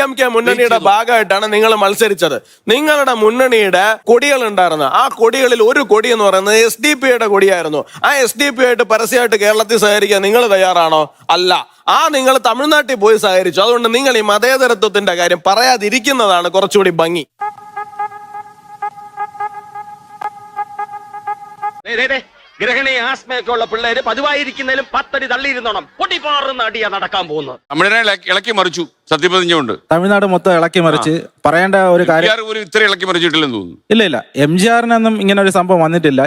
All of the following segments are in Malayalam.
DMK മുന്നണിയുടെ ഭാഗമായിട്ടാണ് നിങ്ങൾ മത്സരിച്ചത്. നിങ്ങളുടെ മുന്നണിയുടെ കൊടികൾ ഉണ്ടായിരുന്നു. ആ കൊടികളിൽ ഒരു കൊടി എന്ന് പറയുന്നത് SDP-യുടെ കൊടിയായിരുന്നു. ആ SDP ആയിട്ട് പരസ്യമായിട്ട് കേരളത്തിൽ സഹകരിക്കാൻ നിങ്ങൾ തയ്യാറാണോ? അല്ല. നിങ്ങൾ തമിഴ്നാട്ടിൽ പോയി സഹകരിച്ചു. അതുകൊണ്ട് നിങ്ങൾ ഈ മതേതരത്വത്തിന്റെ കാര്യം പറയാതിരിക്കുന്നതാണ് കുറച്ചുകൂടി ഭംഗി. ഗ്രഹണി ആസ്മയൊക്കെ ഉള്ള പിള്ളേര് പതിവായിരിക്കുന്നതിലും 10 അടി തള്ളിയിരുന്നോണം. പൊട്ടിപ്പാറുന്ന അടിയാ നടക്കാൻ പോകുന്നത്. തമിഴ്നാട് ഇളക്കി മറിച്ചു സത്യപ്രതിജ്ഞയുണ്ട്. തമിഴ്നാട് മൊത്തം ഇളക്കി മറിച്ച് പറയേണ്ട ഒരു കാര്യം ഇത്ര ഇളക്കി മറിച്ചിട്ടില്ലെന്ന് തോന്നുന്നു. ഇല്ല MGR-നൊന്നും ഇങ്ങനെ ഒരു സംഭവം വന്നിട്ടില്ല.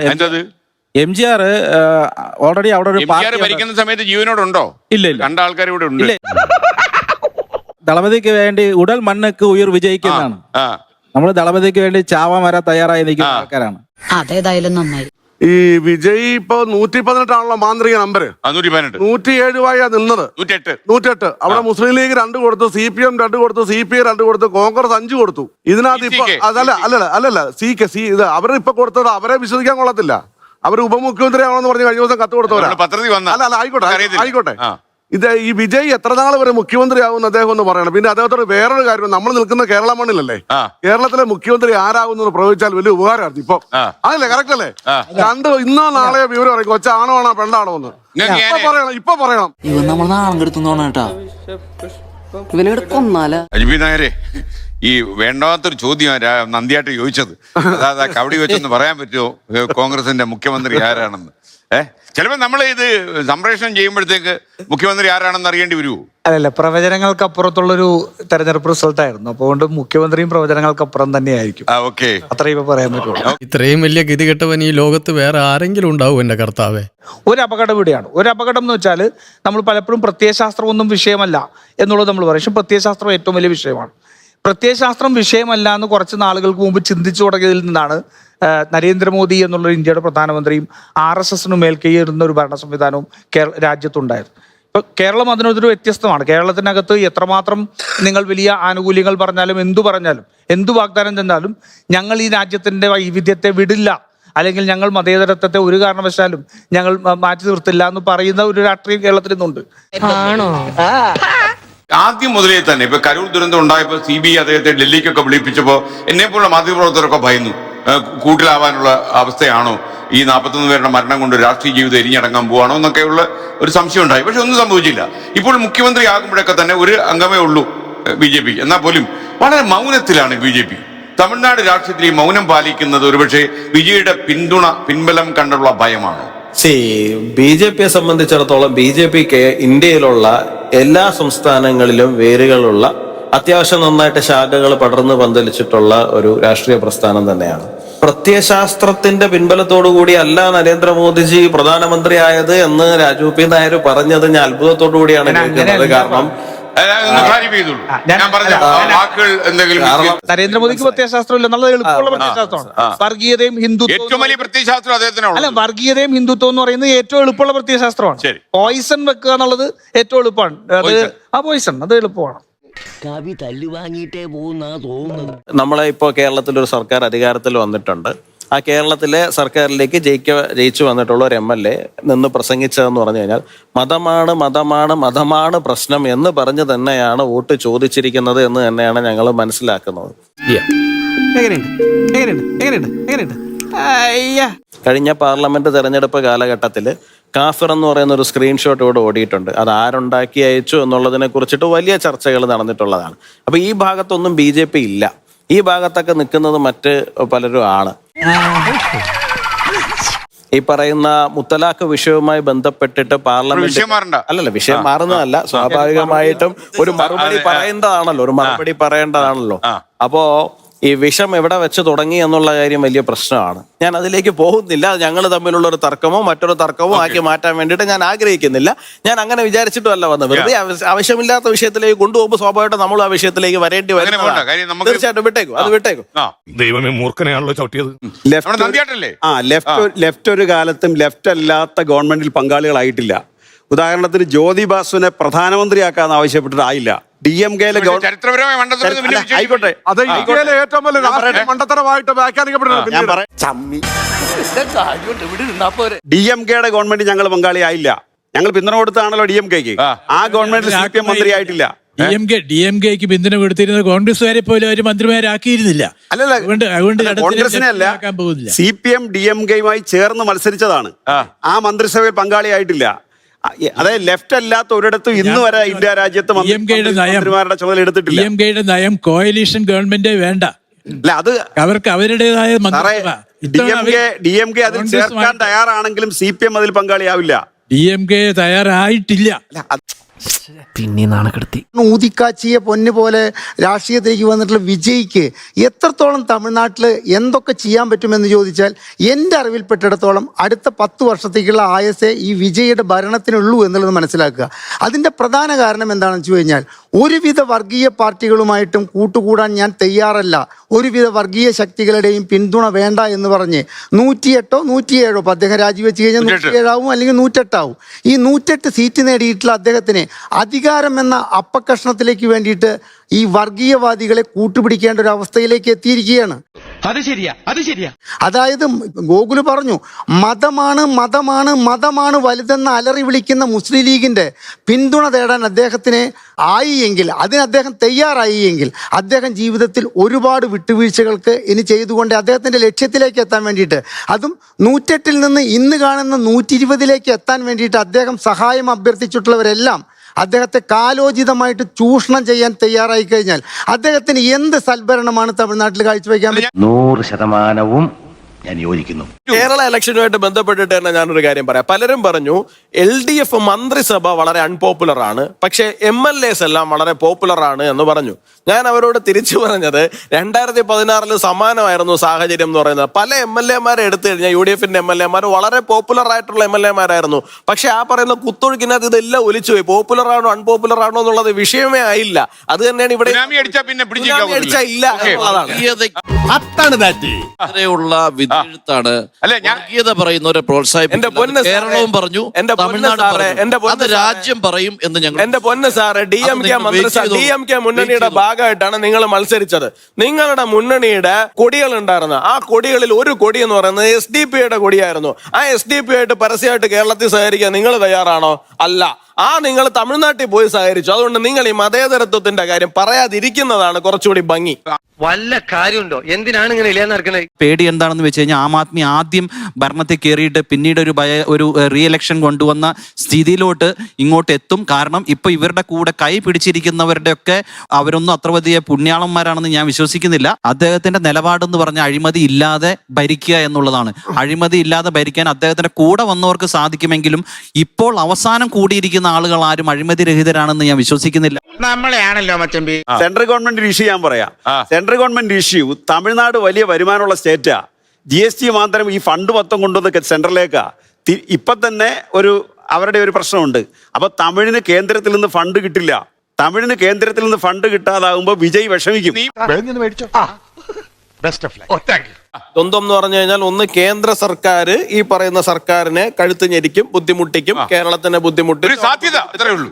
MGR ഓൾറെഡി അവിടെ ഒരു ഭരിക്കുന്ന സമയത്ത് ജീവനോടുണ്ടോ? ഇല്ല. കണ്ട ആൾക്കാർ ഇവിടെ ഉണ്ട്. ദളപതിക്ക് വേണ്ടി ഉടൽ മണ്ണക്ക് ഉയർ വിജയിക്കുന്നതാണ്. നമ്മൾ ദളപതിക്ക് വേണ്ടി ചാവാൻ വരാൻ തയ്യാറായി നിൽക്കുന്ന ആൾക്കാരാണ്. അതേതായാലും നന്നായി. ഈ വിജയ് ഇപ്പൊ 118 മാന്ത്രിക നമ്പർ. 107 നിന്നത് 108. അവിടെ മുസ്ലിം ലീഗ് 2 കൊടുത്തു, CPM 2 കൊടുത്തു, CPI 2 കൊടുത്തു, കോൺഗ്രസ് 5 കൊടുത്തു. ഇതിനകത്ത് ഇപ്പൊ അല്ലല്ല ഇത് അവരിപ്പൊ കൊടുത്തത് അവരെ വിശ്വസിക്കാൻ കൊള്ളത്തില്ല. അവർ ഉപമുഖ്യമന്ത്രി ആണെന്ന് പറഞ്ഞ് കഴിഞ്ഞ ദിവസം കത്ത് കൊടുത്തവരാ. അല്ല ആയിക്കോട്ടെ. ഇത് ഈ വിജയ് എത്ര നാൾ വരെ മുഖ്യമന്ത്രി ആകുമെന്ന് അദ്ദേഹം ഒന്ന് പറയണം. പിന്നെ അദ്ദേഹത്തോട് വേറൊരു കാര്യം, നമ്മൾ നിൽക്കുന്ന കേരള മണ്ണിലല്ലേ, കേരളത്തിലെ മുഖ്യമന്ത്രി ആരാകുന്നത് പ്രവചിച്ചാൽ വലിയ ഉപകാരമായിരുന്നു. ഇപ്പൊ അതല്ലേ കറക്റ്റ് അല്ലേ? ഇന്നോ നാളെയോ വിവരം പറയും കൊച്ചാണോ ആണോ പെണ്ണാണോ എന്ന് ഇപ്പൊ പറയണം. ഇവൻ നമ്മൾ നാളം കെടുത്തുന്നോണ കേട്ടാ. ഇവനെ കൊന്നാല നായരെ, ഈ വേണ്ടാത്തൊരു ചോദ്യം നന്ദിയായിട്ട് ചോദിച്ചത്. അതാ കവടി വെച്ചൊന്ന് പറയാൻ പറ്റുമോ കോൺഗ്രസിന്റെ മുഖ്യമന്ത്രി ആരാണെന്ന്? ചിലപ്പോ നമ്മൾ ഇത് സംപ്രേഷണം ചെയ്യുമ്പോഴത്തേക്ക് മുഖ്യമന്ത്രി ആരാണെന്ന് അറിയേണ്ടി വരുമോ? അല്ലല്ല, പ്രവചനങ്ങൾക്ക് അപ്പുറത്തുള്ളൊരു തെരഞ്ഞെടുപ്പ് റിസൾട്ട് ആയിരുന്നു. അതുകൊണ്ട് മുഖ്യമന്ത്രിയും പ്രവചനങ്ങൾക്ക് അപ്പുറം തന്നെയായിരിക്കും. അത്രയും ഇപ്പൊ പറയാൻ പറ്റുള്ളൂ. ഇത്രയും വലിയ ഗതികെട്ടവൻ ഈ ലോകത്ത് വേറെ ആരെങ്കിലും ഉണ്ടാവും എന്റെ കർത്താവേ? ഒരു അപകടം ഇവിടെയാണ്. ഒരു അപകടം എന്ന് വെച്ചാൽ നമ്മൾ പലപ്പോഴും പ്രത്യയശാസ്ത്രം ഒന്നും വിഷയമല്ല എന്നുള്ളത് നമ്മൾ പറയും. പക്ഷെ പ്രത്യയശാസ്ത്രം ഏറ്റവും വലിയ വിഷയമാണ്. പ്രത്യയശാസ്ത്രം വിഷയമല്ല എന്ന് കുറച്ച് നാളുകൾക്ക് മുമ്പ് ചിന്തിച്ചു തുടങ്ങിയതിൽ നിന്നാണ് നരേന്ദ്രമോദി എന്നുള്ള ഇന്ത്യയുടെ പ്രധാനമന്ത്രിയും RSS-നും മേൽക്കൈയിരുന്ന ഒരു ഭരണ സംവിധാനവും രാജ്യത്തുണ്ടായത്. ഇപ്പൊ കേരളം അതിനൊരു വ്യത്യസ്തമാണ്. കേരളത്തിനകത്ത് എത്രമാത്രം നിങ്ങൾ വലിയ ആനുകൂല്യങ്ങൾ പറഞ്ഞാലും എന്തു വാഗ്ദാനം തന്നാലും ഞങ്ങൾ ഈ രാജ്യത്തിന്റെ വൈവിധ്യത്തെ വിടില്ല, അല്ലെങ്കിൽ ഞങ്ങൾ മതേതരത്വത്തെ ഒരു കാരണവശാലും ഞങ്ങൾ മാറ്റി നിർത്തില്ല എന്ന് പറയുന്ന ഒരു രാഷ്ട്രീയം കേരളത്തിൽ നിന്നുണ്ട്. ആദ്യം മുതലേ തന്നെ ഇപ്പൊ കരൂർ ദുരന്തം ഉണ്ടായപ്പോൾ CBI അദ്ദേഹത്തെ ഡൽഹിക്കൊക്കെ വിളിപ്പിച്ചപ്പോ എന്നെപ്പോലുള്ള മാധ്യമപ്രവർത്തകരൊക്കെ ഭയന്നു. കൂട്ടിലാവാനുള്ള അവസ്ഥയാണോ, ഈ 41 പേരുടെ മരണം കൊണ്ട് രാഷ്ട്രീയ ജീവിതം എരിഞ്ഞടങ്ങാൻ പോവാണോ എന്നൊക്കെയുള്ള ഒരു സംശയം ഉണ്ടായി. പക്ഷെ ഒന്നും സംഭവിച്ചില്ല. ഇപ്പോൾ മുഖ്യമന്ത്രി ആകുമ്പോഴൊക്കെ തന്നെ ഒരു അംഗമേ ഉള്ളൂ BJP. എന്നാൽ പോലും വളരെ മൗനത്തിലാണ് BJP. തമിഴ്നാട് രാഷ്ട്രീയത്തിൽ ഈ മൗനം പാലിക്കുന്നത് ഒരുപക്ഷെ വിജയുടെ പിൻബലം കണ്ടുള്ള ഭയമാണോ? BJPയെ സംബന്ധിച്ചിടത്തോളം BJPക്ക് ഇന്ത്യയിലുള്ള എല്ലാ സംസ്ഥാനങ്ങളിലും വേരുകളുള്ള, അത്യാവശ്യം നന്നായിട്ട് ശാഖകൾ പടർന്ന് പന്തലിച്ചിട്ടുള്ള ഒരു രാഷ്ട്രീയ പ്രസ്ഥാനം തന്നെയാണ്. പ്രത്യയശാസ്ത്രത്തിന്റെ പിൻബലത്തോടു കൂടിയല്ല നരേന്ദ്രമോദിജി പ്രധാനമന്ത്രി ആയത് എന്ന് രാജു P. നായർ പറഞ്ഞത് ഞാൻ അത്ഭുതത്തോടു കൂടിയാണ് കേൾക്കുന്നത്. കാരണം നരേന്ദ്രമോദിക്ക് പ്രത്യയശാസ്ത്രം ഇല്ല എന്നുള്ളത് എളുപ്പമുള്ള പ്രത്യയശാസ്ത്രമാണ്. വർഗീയതയും ഹിന്ദുത്വം വർഗീയതയും ഹിന്ദുത്വം എന്ന് പറയുന്നത് ഏറ്റവും എളുപ്പമുള്ള പ്രത്യയശാസ്ത്രമാണ്. പോയിസൺ വെക്കുക എന്നുള്ളത് ഏറ്റവും എളുപ്പമാണ്. അത് എളുപ്പമാണ്. നമ്മളെ ഇപ്പോ കേരളത്തിലൊരു സർക്കാർ അധികാരത്തിൽ വന്നിട്ടുണ്ട്. ആ കേരളത്തിലെ സർക്കാരിലേക്ക് ജയിച്ചു വന്നിട്ടുള്ള ഒരു MLA നിന്ന് പ്രസംഗിച്ചതെന്ന് പറഞ്ഞു കഴിഞ്ഞാൽ മതമാണ് പ്രശ്നം എന്ന് പറഞ്ഞ് തന്നെയാണ് വോട്ട് ചോദിച്ചിരിക്കുന്നത് എന്ന് തന്നെയാണ് ഞങ്ങൾ മനസ്സിലാക്കുന്നത്. കഴിഞ്ഞ പാർലമെന്റ് തെരഞ്ഞെടുപ്പ് കാലഘട്ടത്തിൽ കാഫിർ എന്ന് പറയുന്ന ഒരു സ്ക്രീൻഷോട്ട് ഇവിടെ ഓടിയിട്ടുണ്ട്. അത് ആരുണ്ടാക്കി അയച്ചു എന്നുള്ളതിനെ കുറിച്ചിട്ട് വലിയ ചർച്ചകൾ നടന്നിട്ടുള്ളതാണ്. അപ്പൊ ഈ ഭാഗത്തൊന്നും BJP ഇല്ല. ഈ ഭാഗത്തൊക്കെ നിൽക്കുന്നത് മറ്റ് പലരും ആണ്. ഈ പറയുന്ന മുത്തലാഖ് വിഷയവുമായി ബന്ധപ്പെട്ടിട്ട് പാർലമെന്റ് വിഷയം മാറുന്നതല്ല, സ്വാഭാവികമായിട്ടും ഒരു മറുപടി പറയേണ്ടതാണല്ലോ. അപ്പോ ഈ വിഷം എവിടെ വെച്ച് തുടങ്ങി എന്നുള്ള കാര്യം വലിയ പ്രശ്നമാണ്. ഞാൻ അതിലേക്ക് പോകുന്നില്ല. ഞങ്ങൾ തമ്മിലുള്ള ഒരു തർക്കമോ മറ്റൊരു തർക്കമോ ആക്കി മാറ്റാൻ വേണ്ടിയിട്ട് ഞാൻ ആഗ്രഹിക്കുന്നില്ല. ഞാൻ അങ്ങനെ വിചാരിച്ചിട്ടുമല്ല വന്നത്. വെറുതെ ആവശ്യമില്ലാത്ത വിഷയത്തിലേക്ക് കൊണ്ടുപോകുമ്പോൾ സ്വാഭാവികമായിട്ട് നമ്മൾ ആ വിഷയത്തിലേക്ക് വരേണ്ടി വരും. തീർച്ചയായിട്ടും വിട്ടേക്കും. ദൈവമേ, മൂർഖനെയാണല്ലോ ചവിട്ടിയത്. ലെഫ്റ്റ് ഒരു കാലത്തും ലെഫ്റ്റ് അല്ലാത്ത ഗവൺമെന്റിൽ പങ്കാളികളായിട്ടില്ല. ഉദാഹരണത്തിന് ജ്യോതി ബാസുവിനെ പ്രധാനമന്ത്രിയാക്കാന്ന് ആവശ്യപ്പെട്ടിട്ട് ആയില്ല. DMK-ലെ ആയിക്കോട്ടെ, DMK-യുടെ ഗവൺമെന്റ് ഞങ്ങൾ പങ്കാളിയായില്ല. ഞങ്ങൾ പിന്തുണ കൊടുത്താണല്ലോ DMK-ക്ക്. ആ ഗവൺമെന്റിൽ CPM മന്ത്രി ആയിട്ടില്ല. DMK-ക്ക് പിന്തുണ കൊടുത്തിരുന്നത് കോൺഗ്രസ്സുകാരെ പോലും അവർ മന്ത്രിമാരാക്കിയിരുന്നില്ല. അല്ലല്ല, അതുകൊണ്ട് കോൺഗ്രസിനെ അല്ല, CPM DMK-യുമായി ചേർന്ന് മത്സരിച്ചതാണ്. ആ മന്ത്രിസഭയിൽ പങ്കാളിയായിട്ടില്ല. അതായത് ലെഫ്റ്റ് അല്ലാത്ത ഒരിടത്തും ഇന്ന് വരെ ഇന്ത്യ രാജ്യത്ത് മന്ത്രിമാരുടെ ചുമതല എടുത്തിട്ടില്ല. DMK-യുടെ നയം കോയലീഷൻ ഗവൺമെന്റേ വേണ്ട. അല്ല, അത് അവർക്ക് അവരുടേതായ DMK അതിൽ ചേർക്കാൻ തയ്യാറാണെങ്കിലും CPM അതിൽ പങ്കാളിയാവില്ല. DMK തയ്യാറായിട്ടില്ല. പിന്നെ നാണക്കെടുത്തി. ഊതിക്കാച്ചിയെ പൊന്നു പോലെ രാഷ്ട്രീയത്തിലേക്ക് വന്നിട്ടുള്ള വിജയ്ക്ക് എത്രത്തോളം തമിഴ്നാട്ടിൽ എന്തൊക്കെ ചെയ്യാൻ പറ്റുമെന്ന് ചോദിച്ചാൽ എൻ്റെ അറിവിൽപ്പെട്ടിടത്തോളം അടുത്ത 10 വർഷത്തേക്കുള്ള ആയസേ ഈ വിജയുടെ ഭരണത്തിനുള്ളൂ എന്നുള്ളത് മനസ്സിലാക്കുക. അതിൻ്റെ പ്രധാന കാരണം എന്താണെന്ന് വെച്ച് കഴിഞ്ഞാൽ ഒരുവിധ വർഗീയ പാർട്ടികളുമായിട്ടും കൂട്ടുകൂടാൻ ഞാൻ തയ്യാറല്ല, ഒരുവിധ വർഗീയ ശക്തികളുടെയും പിന്തുണ വേണ്ട എന്ന് പറഞ്ഞ് 108 107 ഇപ്പം അദ്ദേഹം രാജിവെച്ച് കഴിഞ്ഞാൽ 107 ആവും, അല്ലെങ്കിൽ 108 ആവും. ഈ 108 സീറ്റ് നേടിയിട്ടുള്ള അദ്ദേഹത്തിന് അധികാരം എന്ന അപ്പക്കഷ്ണത്തിലേക്ക് വേണ്ടിയിട്ട് ഈ വർഗീയവാദികളെ കൂട്ടുപിടിക്കേണ്ട ഒരു അവസ്ഥയിലേക്ക് എത്തിയിരിക്കുകയാണ്. അത് ശരിയാ. അതായത് ഗോകുല് പറഞ്ഞു, മതമാണ് വലുതെന്ന് അലറി വിളിക്കുന്ന മുസ്ലിം ലീഗിന്റെ പിന്തുണ തേടാൻ അദ്ദേഹത്തിന് ആയി എങ്കിൽ, അതിന് അദ്ദേഹം തയ്യാറായി എങ്കിൽ, അദ്ദേഹം ജീവിതത്തിൽ ഒരുപാട് വിട്ടുവീഴ്ചകൾക്ക് ഇനി ചെയ്തുകൊണ്ട് അദ്ദേഹത്തിന്റെ ലക്ഷ്യത്തിലേക്ക് എത്താൻ വേണ്ടിയിട്ട്, അതും 108-ൽ നിന്ന് ഇന്ന് കാണുന്ന 120-ലേക്ക് എത്താൻ വേണ്ടിയിട്ട് അദ്ദേഹം സഹായം അഭ്യർത്ഥിച്ചിട്ടുള്ളവരെല്ലാം അദ്ദേഹത്തെ കാലോചിതമായിട്ട് ചൂഷണം ചെയ്യാൻ തയ്യാറായി കഴിഞ്ഞാൽ അദ്ദേഹത്തിന് എന്ത് സൽഭരണമാണ് തമിഴ്നാട്ടിൽ കാഴ്ചവെക്കാൻ പറ്റും? 100% ഞാൻ യോജിക്കുന്നു. കേരള ഇലക്ഷനുമായിട്ട് ബന്ധപ്പെട്ടിട്ട് തന്നെ ഞാനൊരു കാര്യം പറയാം. പലരും പറഞ്ഞു LDF മന്ത്രിസഭ വളരെ അൺപോപ്പുലർ ആണ്, പക്ഷേ MLAs എല്ലാം വളരെ പോപ്പുലർ ആണ് എന്ന് പറഞ്ഞു. ഞാൻ അവരോട് തിരിച്ചു പറഞ്ഞത് 2016 സമാനമായിരുന്നു സാഹചര്യം എന്ന് പറയുന്നത്. പല MLA-മാരെ എടുത്തു കഴിഞ്ഞാൽ UDF-ന്റെ MLA-മാർ വളരെ പോപ്പുലർ ആയിട്ടുള്ള MLA-മാരായിരുന്നു. പക്ഷെ ആ പറയുന്ന കുത്തൊഴുക്കിനകത്ത് ഇതെല്ലാം ഒലിച്ചുപോയി. പോപ്പുലർ ആണോ അൺപോപ്പുലർ ആണോ എന്നുള്ളത് വിഷയമേ ആയില്ല. അത് തന്നെയാണ് ഇവിടെ അടിച്ചാൽ ഇല്ല എന്നുള്ളതാണ്. വർഗീയത പറയുന്നവരെ പ്രോത്സാഹിപ്പിക്കുന്നത് കേരളവും പറഞ്ഞു, തമിഴ്നാടും പറഞ്ഞു, രാജ്യം പറയും എന്ന് ഞങ്ങൾ. എന്റെ പൊന്ന് സാറ്, DMK മുന്നണിയുടെ ഭാഗമായിട്ടാണ് നിങ്ങൾ മത്സരിച്ചത്. നിങ്ങളുടെ മുന്നണിയുടെ കൊടികൾ ഉണ്ടായിരുന്നു. ആ കൊടികളിൽ ഒരു കൊടി എന്ന് പറയുന്നത് SDP-യുടെ കൊടിയായിരുന്നു. ആ SDP ആയിട്ട് പരസ്യമായിട്ട് കേരളത്തിൽ സഹകരിക്കാൻ നിങ്ങൾ തയ്യാറാണോ? അല്ല. നിങ്ങൾ തമിഴ്നാട്ടിൽ പോയി സഹകരിച്ചു. അതുകൊണ്ട് നിങ്ങൾ ഈ മതേതരത്വത്തിന്റെ കാര്യം പറയാതിരിക്കുന്നതാണ് കുറച്ചുകൂടി ഭംഗി. വല്ല കാര്യമുണ്ടോ? എന്തിനാണ് ഇങ്ങനെ ഇല്ലാന്നറിക്കണത്? പേടി എന്താണെന്ന് വെച്ച് കഴിഞ്ഞാൽ ആം ആദ്മി ആദ്യം ഭരണത്തിൽ കയറിയിട്ട് പിന്നീട് ഒരു റീഇലക്ഷൻ കൊണ്ടുവന്ന സ്ഥിതിയിലോട്ട് ഇങ്ങോട്ട് എത്തും. കാരണം ഇപ്പൊ ഇവരുടെ കൂടെ കൈ പിടിച്ചിരിക്കുന്നവരുടെ ഒക്കെ അവരൊന്നും അത്ര വലിയ പുണ്യാളന്മാരാണെന്ന് ഞാൻ വിശ്വസിക്കുന്നില്ല. അദ്ദേഹത്തിന്റെ നിലപാടെന്ന് പറഞ്ഞ അഴിമതി ഇല്ലാതെ ഭരിക്കുക എന്നുള്ളതാണ്. അഴിമതി ഇല്ലാതെ ഭരിക്കാൻ അദ്ദേഹത്തിന്റെ കൂടെ വന്നവർക്ക് സാധിക്കുമെങ്കിലും ഇപ്പോൾ അവസാനം കൂടിയിരിക്കുന്ന ആളുകൾ ആരും അഴിമതി രഹിതരാണെന്ന് ഞാൻ വിശ്വസിക്കുന്നില്ല. നമ്മളെയാണല്ലോ മച്ചമ്പി. സെൻട്രൽ ഗവൺമെന്റ് ഇഷ്യൂ ഞാൻ പറയാം. സെൻട്രൽ ഗവൺമെന്റ് ഇഷ്യൂ, തമിഴ്നാട് വലിയ വരുമാനമുള്ള സ്റ്റേറ്റാ. GST മാത്രം ഈ ഫണ്ട് മൊത്തം കൊണ്ടുവന്ന് സെൻട്രലിലേക്കാ. ഇപ്പൊ തന്നെ അവരുടെ ഒരു പ്രശ്നമുണ്ട്. അപ്പൊ തമിഴിന് കേന്ദ്രത്തിൽ നിന്ന് ഫണ്ട് കിട്ടില്ല. തമിഴിന് കേന്ദ്രത്തിൽ നിന്ന് ഫണ്ട് കിട്ടാതാകുമ്പോ വിജയ് വിഷമിക്കും. ദ്വന്ദ്വം എന്ന് പറഞ്ഞു കഴിഞ്ഞാൽ, ഒന്ന് കേന്ദ്ര സർക്കാർ ഈ പറയുന്ന സർക്കാരിനെ കഴുത്ത് ഞെരിക്കും, ബുദ്ധിമുട്ടിക്കും, കേരളത്തിനെ ബുദ്ധിമുട്ടിക്കും.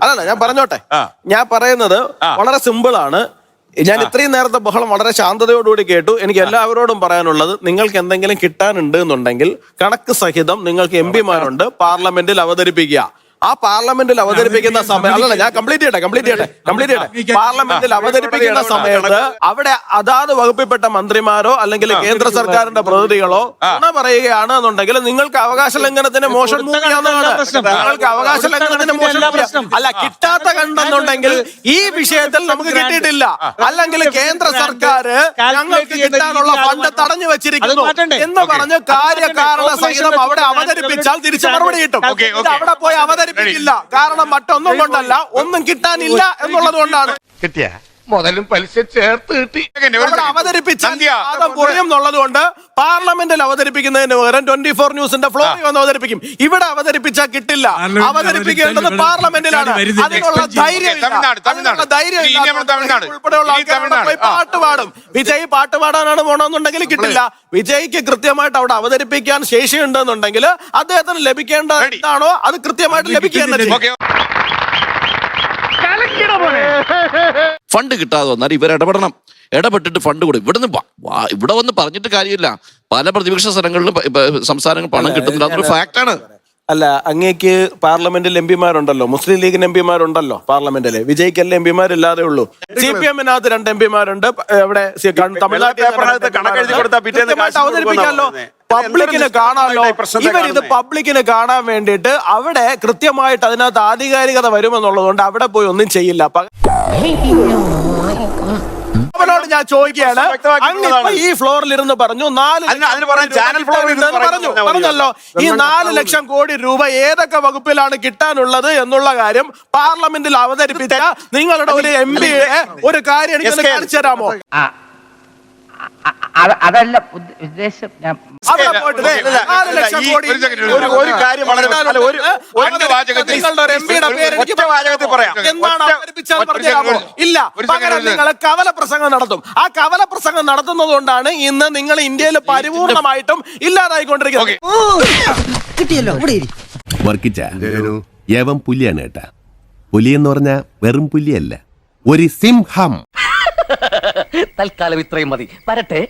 അല്ല, ഞാൻ പറഞ്ഞോട്ടെ. ഞാൻ പറയുന്നത് വളരെ സിമ്പിൾ ആണ്. ഞാൻ ഇത്രയും നേരത്തെ ബഹളം വളരെ ശാന്തതയോടുകൂടി കേട്ടു. എനിക്ക് എല്ലാവരോടും പറയാനുള്ളത്, നിങ്ങൾക്ക് എന്തെങ്കിലും കിട്ടാനുണ്ട് എന്നുണ്ടെങ്കിൽ കണക്ക് സഹിതം നിങ്ങൾക്ക് MP-മാരുണ്ട്, പാർലമെന്റിൽ അവതരിപ്പിക്കുക. ആ പാർലമെന്റിൽ അവതരിപ്പിക്കുന്ന സമയം, അല്ലല്ല, ഞാൻ കംപ്ലീറ്റ് ചെയ്യട്ടെ. പാർലമെന്റിൽ അവതരിപ്പിക്കുന്ന സമയത്ത് അവിടെ അതാത് വകുപ്പിൽപ്പെട്ട മന്ത്രിമാരോ അല്ലെങ്കിൽ കേന്ദ്ര സർക്കാരിന്റെ പ്രതിനിധികളോ നുണ പറയുകയാണ് എന്നുണ്ടെങ്കിൽ നിങ്ങൾക്ക് അവകാശ ലംഘനത്തിന് മോഷൻ മൂവിയാണെന്നാണ്. നിങ്ങൾക്ക് അവകാശ ലംഘനത്തിന് മോഷൻ അല്ല, കിട്ടാത്ത കണ്ടെന്നുണ്ടെങ്കിൽ ഈ വിഷയത്തിൽ നമുക്ക് കിട്ടിയിട്ടില്ല, അല്ലെങ്കിൽ കേന്ദ്ര സർക്കാർ ഞങ്ങൾക്ക് കിട്ടാനുള്ള ഫണ്ട് തടഞ്ഞു വെച്ചിരിക്കുന്നു എന്ന് പറഞ്ഞ് കാര്യകാരണ സഹിതം അവിടെ അവതരിപ്പിച്ചാൽ തിരിച്ചു മറുപടി കിട്ടും. അവിടെ പോയി അവതരിപ്പിക്കില്ല. കാരണം മറ്റൊന്നും കൊണ്ടല്ല, ഒന്നും കിട്ടാനില്ല എന്നുള്ളത് കൊണ്ടാണ്. കിട്ടിയ മുതലും പലിശ ചേർത്ത് കിട്ടി. എന്നുള്ളത് കൊണ്ട് പാർലമെന്റിൽ അവതരിപ്പിക്കുന്നതിന് പകരം 24 ന്യൂസിന്റെ ഫ്ലോറിൽ വന്ന് അവതരിപ്പിക്കും. ഇവിടെ അവതരിപ്പിച്ചാൽ കിട്ടില്ല. അവതരിപ്പിക്കേണ്ടത് പാർലമെന്റിലാണ്. അതിനുള്ള ധൈര്യം ഉൾപ്പെടെയുള്ള പാട്ട് പാടും. വിജയ് പാട്ട് പാടാനാണ് പോണെന്നുണ്ടെങ്കിൽ കിട്ടില്ല. വിജയ്ക്ക് കൃത്യമായിട്ട് അവിടെ അവതരിപ്പിക്കാൻ ശേഷിയുണ്ടെന്നുണ്ടെങ്കിൽ അദ്ദേഹത്തിന് ലഭിക്കേണ്ട എന്താണോ അത് കൃത്യമായിട്ട് ലഭിക്കേണ്ടത്. ഫണ്ട് കിട്ടാതെ വന്നാൽ ഇവർ ഇടപെട്ടിട്ട് ഫണ്ട് കൊടുക്കും. ഇവിടെ വന്ന് പറഞ്ഞിട്ട് കാര്യമില്ല. പല പ്രതിപക്ഷ സ്ഥലങ്ങളിലും സംസ്ഥാനങ്ങൾ പണം കിട്ടുന്നില്ല. അതൊരു ഫാക്ടാണ്. അല്ല, അങ്ങേക്ക് പാർലമെന്റിൽ എംപിമാരുണ്ടല്ലോ, മുസ്ലിം ലീഗിന് എംപിമാരുണ്ടല്ലോ പാർലമെന്റില്, വിജയ്ക്കല്ലേ എംപിമാരില്ലാതെ ഉള്ളൂ. CPM-നകത്ത് 2 എംപിമാരുണ്ട്. ഇവിടെ അവതരിപ്പിക്കാമല്ലോ, പബ്ലിക്കിന് കാണാമല്ലോ. ഇവരിത് പബ്ലിക്കിന് കാണാൻ വേണ്ടിയിട്ട് അവിടെ കൃത്യമായിട്ട് അതിനകത്ത് ആധികാരികത വരുമെന്നുള്ളതുകൊണ്ട് അവിടെ പോയി ഒന്നും ചെയ്യില്ല. അവനോട് ഞാൻ ചോദിക്കുകയാണ്, അങ്ങിപ്പോ ഈ ഫ്ലോറിൽ ഇരുന്ന് പറഞ്ഞു 4 പറഞ്ഞല്ലോ, ഈ 4 ലക്ഷം കോടി രൂപ ഏതൊക്കെ വകുപ്പിലാണ് കിട്ടാനുള്ളത് എന്നുള്ള കാര്യം പാർലമെന്റിൽ അവതരിപ്പിച്ച നിങ്ങളുടെ ഒരു MP-യെ ഒരു കാര്യം എനിക്ക് കാണിച്ചു തരാമോ? അതല്ല ഉദ്ദേശം. അവിടെ പോയിട്ട് 4 ലക്ഷം കോടി ഒരു കാര്യം വളരെ നിങ്ങളുടെ ഒരു MP-യുടെ പേര് എനിക്ക് എന്താണ് അവതരിപ്പിച്ചത് പറഞ്ഞാമോ? ഇല്ല, പകരം നിങ്ങൾ കവല പ്രസംഗം നടത്തും. ആ കവല പ്രസംഗം നടത്തുന്നത് കൊണ്ടാണ് ഇന്ന് നിങ്ങൾ ഇന്ത്യയിൽ പരിപൂർണമായിട്ടും ഇല്ലാതായിക്കൊണ്ടിരിക്കുന്നത്. യവൻ പുലിയാണ് കേട്ടാ. പുലി എന്ന് പറഞ്ഞാ വെറും പുലിയല്ല, ഒരു സിംഹം. തൽക്കാലം ഇത്രയും മതി. വരട്ടെ.